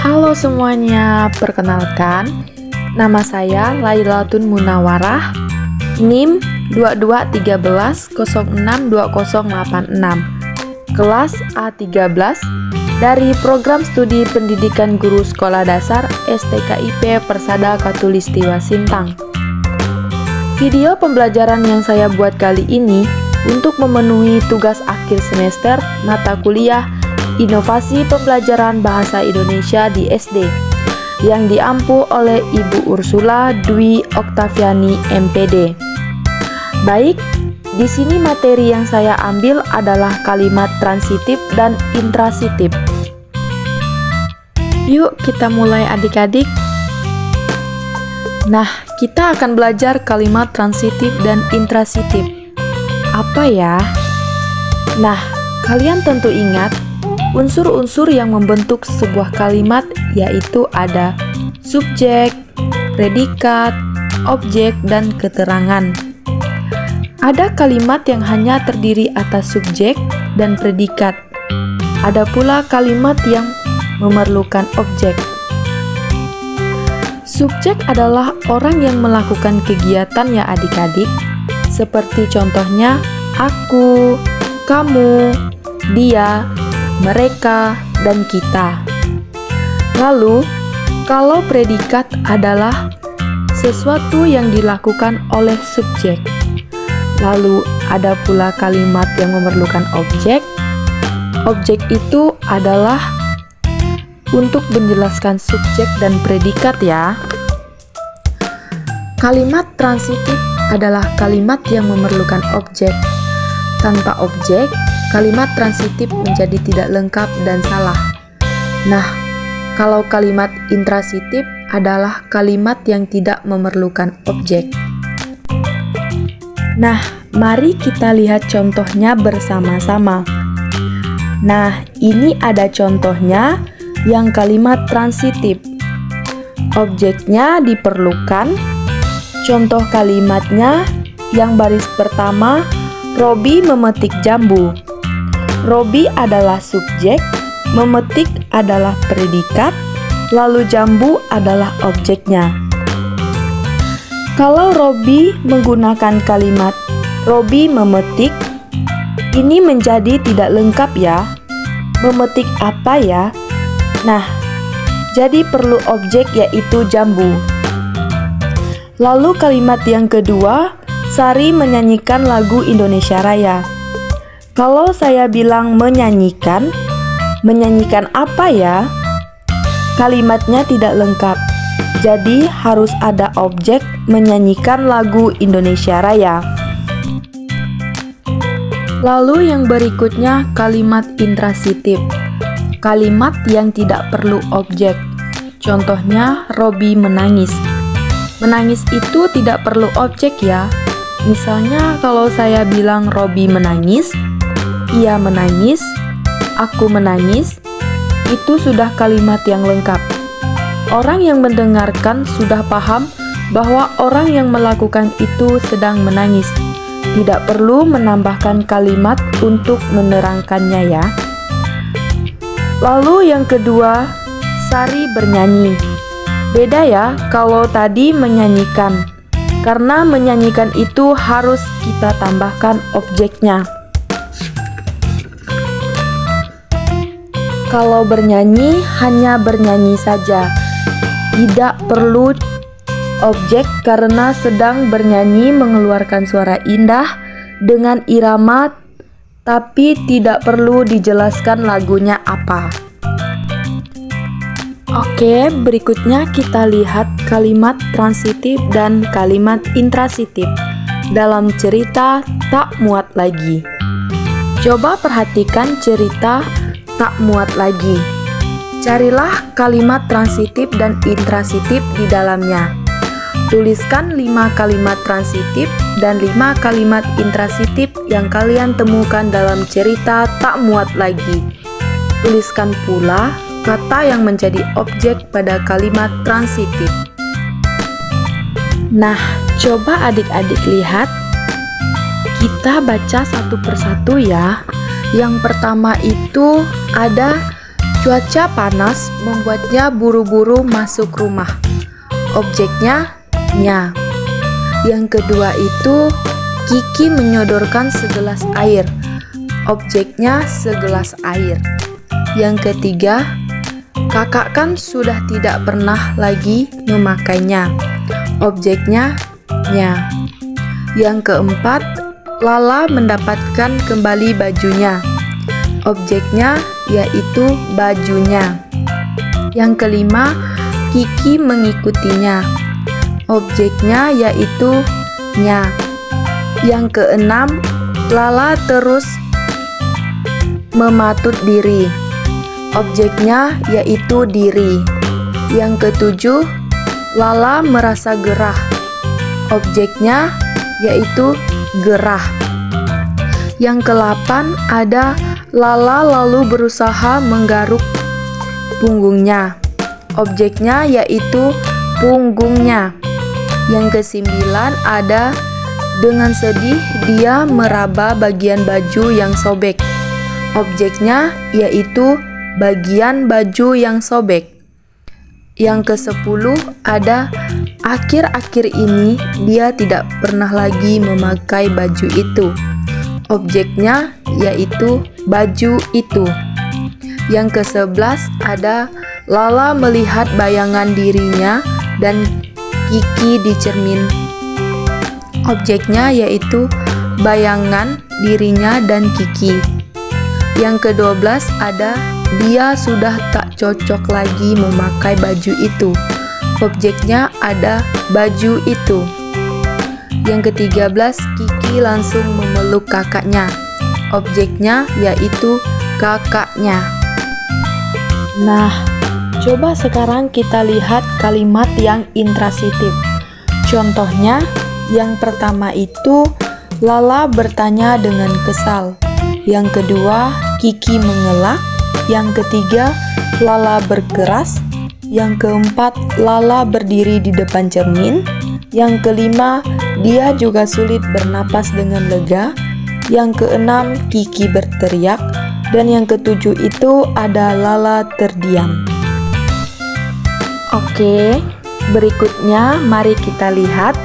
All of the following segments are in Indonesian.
Halo semuanya, perkenalkan, nama saya Lailatun Munawarah, NIM 2213062086, kelas A13 dari Program Studi Pendidikan Guru Sekolah Dasar STKIP Persada Khatulistiwa Sintang. Video pembelajaran yang saya buat kali ini untuk memenuhi tugas akhir semester mata kuliah Inovasi Pembelajaran Bahasa Indonesia di SD yang diampu oleh Ibu Ursula Dwi Oktaviani MPD. Baik, di sini materi yang saya ambil adalah kalimat transitif dan intransitif. Yuk kita mulai adik-adik. Nah, kita akan belajar kalimat transitif dan intransitif. Apa ya? Nah, kalian tentu ingat unsur-unsur yang membentuk sebuah kalimat, yaitu ada subjek, predikat, objek, dan keterangan. Ada kalimat yang hanya terdiri atas subjek dan predikat. Ada pula kalimat yang memerlukan objek. Subjek adalah orang yang melakukan kegiatan ya adik-adik, seperti contohnya aku, kamu, dia, mereka, dan kita. Lalu, kalau predikat adalah sesuatu yang dilakukan oleh subjek. Lalu, ada pula kalimat yang memerlukan objek. Objek itu adalah untuk menjelaskan subjek dan predikat ya. Kalimat transitif adalah kalimat yang memerlukan objek. Tanpa objek, kalimat transitif menjadi tidak lengkap dan salah. Nah, kalau kalimat intransitif adalah kalimat yang tidak memerlukan objek. Nah, mari kita lihat contohnya bersama-sama. Nah, ini ada contohnya yang kalimat transitif. Objeknya diperlukan. Contoh kalimatnya yang baris pertama, Robi memetik jambu. Robi adalah subjek, memetik adalah predikat, lalu jambu adalah objeknya. Kalau Robi menggunakan kalimat Robi memetik, ini menjadi tidak lengkap ya. Memetik apa ya? Nah, jadi perlu objek yaitu jambu. Lalu kalimat yang kedua, Sari menyanyikan lagu Indonesia Raya. Kalau saya bilang menyanyikan apa ya? Kalimatnya tidak lengkap. Jadi harus ada objek menyanyikan lagu Indonesia Raya. Lalu yang berikutnya kalimat intransitif. Kalimat yang tidak perlu objek. Contohnya Robi menangis. Menangis itu tidak perlu objek ya. Misalnya kalau saya bilang Robi menangis, ia menangis, aku menangis, itu sudah kalimat yang lengkap. Orang yang mendengarkan sudah paham bahwa orang yang melakukan itu sedang menangis. Tidak perlu menambahkan kalimat untuk menerangkannya ya. Lalu yang kedua, Sari bernyanyi. Beda ya kalau tadi menyanyikan. Karena menyanyikan itu harus kita tambahkan objeknya. Kalau bernyanyi, hanya bernyanyi saja. Tidak perlu objek karena sedang bernyanyi mengeluarkan suara indah dengan irama, tapi tidak perlu dijelaskan lagunya apa. Oke, berikutnya kita lihat kalimat transitif dan kalimat intransitif dalam cerita Tak Muat Lagi. Coba perhatikan cerita Tak Muat Lagi. Carilah kalimat transitif dan intransitif di dalamnya. Tuliskan 5 kalimat transitif dan 5 kalimat intransitif yang kalian temukan dalam cerita Tak Muat Lagi. Tuliskan pula kata yang menjadi objek pada kalimat transitif. Nah, coba adik-adik lihat. Kita baca satu persatu ya. Yang pertama itu ada Cuaca panas membuatnya buru-buru masuk rumah. Objeknya nya. Yang kedua itu Kiki menyodorkan segelas air. Objeknya segelas air. Yang ketiga, kakak kan sudah tidak pernah lagi memakainya. Objeknya nya. Yang keempat, Lala mendapatkan kembali bajunya. Objeknya yaitu bajunya. Yang kelima, Kiki mengikutinya. Objeknya yaitu nya. Yang keenam, Lala terus mematut diri. Objeknya yaitu diri. Yang ketujuh, Lala merasa gerah. Objeknya yaitu gerah. Yang kedelapan ada Lala lalu berusaha menggaruk punggungnya. Objeknya yaitu punggungnya. Yang kesembilan ada dengan sedih dia meraba bagian baju yang sobek. Objeknya yaitu bagian baju yang sobek. Yang ke-10 ada akhir-akhir ini dia tidak pernah lagi memakai baju itu. Objeknya yaitu baju itu. Yang ke-11 ada Lala melihat bayangan dirinya dan Kiki di cermin. Objeknya yaitu bayangan dirinya dan Kiki. Yang ke-12 ada dia sudah tak cocok lagi memakai baju itu. Objeknya ada baju itu. Yang ke-13 Kiki langsung memeluk kakaknya. Objeknya yaitu kakaknya. Nah, coba sekarang kita lihat kalimat yang intransitif. Contohnya, yang pertama itu Lala bertanya dengan kesal. Yang kedua, Kiki mengelak. Yang ketiga, Lala berkeras. Yang keempat, Lala berdiri di depan cermin. Yang kelima, dia juga sulit bernapas dengan lega. Yang keenam, Kiki berteriak. Dan yang ketujuh itu ada Lala terdiam. Oke, berikutnya mari kita lihat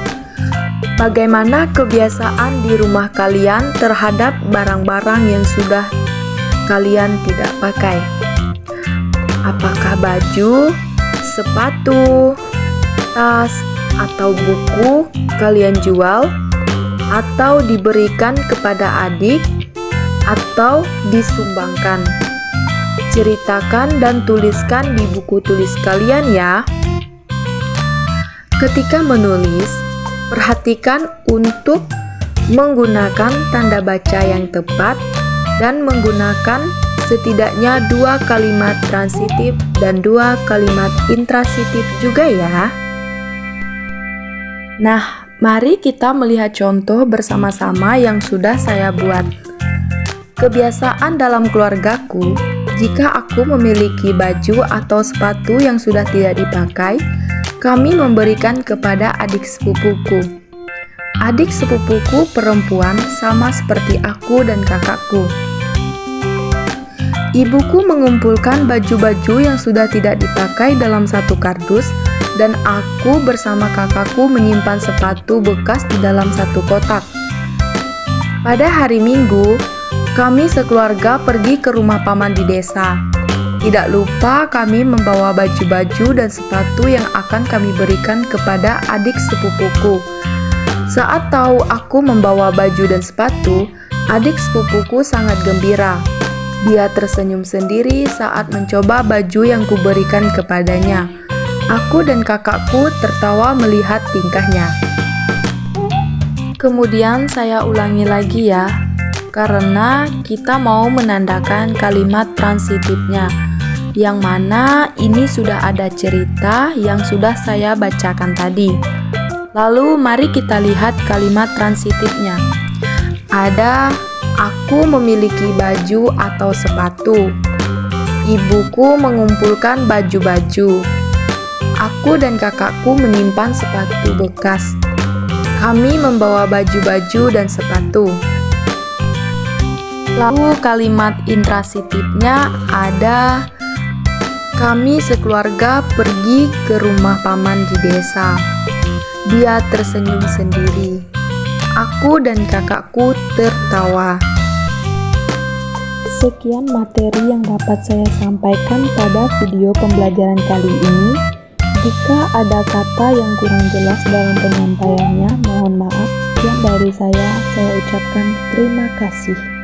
bagaimana kebiasaan di rumah kalian terhadap barang-barang yang sudah kalian tidak pakai. Apakah baju, sepatu, tas, atau buku kalian jual, atau diberikan kepada adik, atau disumbangkan? Ceritakan dan tuliskan di buku tulis kalian ya. Ketika menulis, perhatikan untuk menggunakan tanda baca yang tepat dan menggunakan setidaknya 2 kalimat transitif dan 2 kalimat intransitif juga ya. Nah, mari kita melihat contoh bersama-sama yang sudah saya buat. Kebiasaan dalam keluargaku, jika aku memiliki baju atau sepatu yang sudah tidak dipakai, kami memberikan kepada adik sepupuku. Adik sepupuku perempuan sama seperti aku dan kakakku. Ibuku mengumpulkan baju-baju yang sudah tidak dipakai dalam satu kardus, dan aku bersama kakakku menyimpan sepatu bekas di dalam satu kotak. Pada hari Minggu, kami sekeluarga pergi ke rumah paman di desa. Tidak lupa kami membawa baju-baju dan sepatu yang akan kami berikan kepada adik sepupuku. Saat tahu aku membawa baju dan sepatu, adik sepupuku sangat gembira. Dia tersenyum sendiri saat mencoba baju yang kuberikan kepadanya. Aku dan kakakku tertawa melihat tingkahnya. Kemudian saya ulangi lagi ya, karena kita mau menandakan kalimat transitifnya, yang mana ini sudah ada cerita yang sudah saya bacakan tadi. Lalu mari kita lihat kalimat transitifnya. Ada aku memiliki baju atau sepatu. Ibuku mengumpulkan baju-baju. Aku dan kakakku menyimpan sepatu bekas. Kami membawa baju-baju dan sepatu. Lalu kalimat intransitifnya ada Kami sekeluarga pergi ke rumah paman di desa. Dia tersenyum sendiri. Aku dan kakakku tertawa. Sekian materi yang dapat saya sampaikan pada video pembelajaran kali ini. Jika ada kata yang kurang jelas dalam penyampaiannya, mohon maaf. Yang dari saya ucapkan terima kasih.